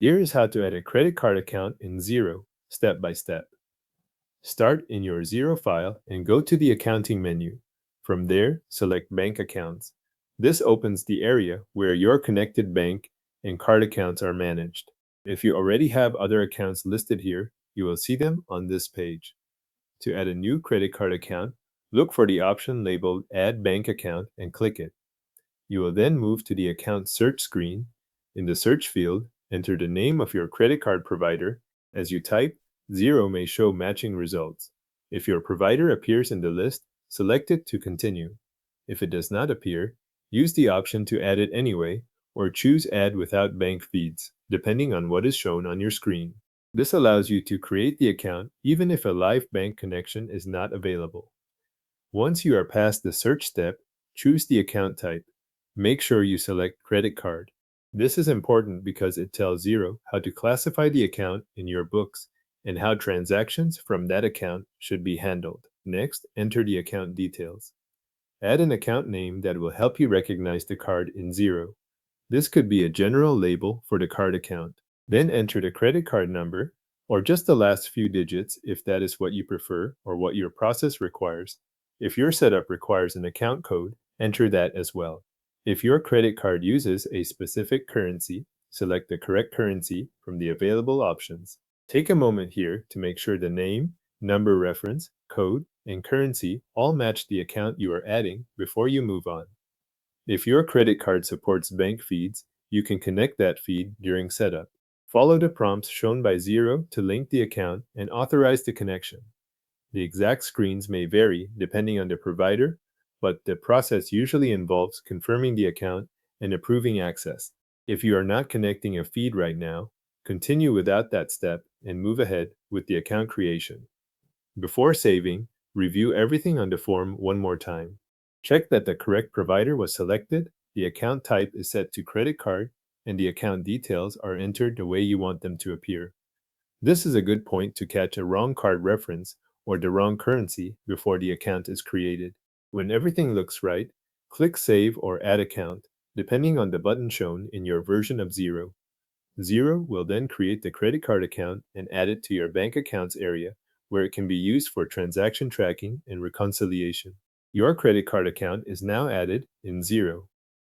Here is how to add a credit card account in Xero, step by step. Start in your Xero file and go to the Accounting menu. From there, select Bank Accounts. This opens the area where your connected bank and card accounts are managed. If you already have other accounts listed here, you will see them on this page. To add a new credit card account, look for the option labeled Add Bank Account and click it. You will then move to the Account Search screen. In the search field, enter the name of your credit card provider. As you type, Xero may show matching results. If your provider appears in the list, select it to continue. If it does not appear, use the option to add it anyway, or choose Add without bank feeds, depending on what is shown on your screen. This allows you to create the account even if a live bank connection is not available. Once you are past the search step, choose the account type. Make sure you select credit card. This is important because it tells Xero how to classify the account in your books and how transactions from that account should be handled. Next, enter the account details. Add an account name that will help you recognize the card in Xero. This could be a general label for the card account. Then enter the credit card number, or just the last few digits if that is what you prefer or what your process requires. If your setup requires an account code, enter that as well. If your credit card uses a specific currency, select the correct currency from the available options. Take a moment here to make sure the name, number reference, code, and currency all match the account you are adding before you move on. If your credit card supports bank feeds, you can connect that feed during setup. Follow the prompts shown by Xero to link the account and authorize the connection. The exact screens may vary depending on the provider, but the process usually involves confirming the account and approving access. If you are not connecting a feed right now, continue without that step and move ahead with the account creation. Before saving, review everything on the form one more time. Check that the correct provider was selected, the account type is set to credit card, and the account details are entered the way you want them to appear. This is a good point to catch a wrong card reference or the wrong currency before the account is created. When everything looks right, click Save or Add Account, depending on the button shown in your version of Xero. Xero will then create the credit card account and add it to your bank accounts area where it can be used for transaction tracking and reconciliation. Your credit card account is now added in Xero.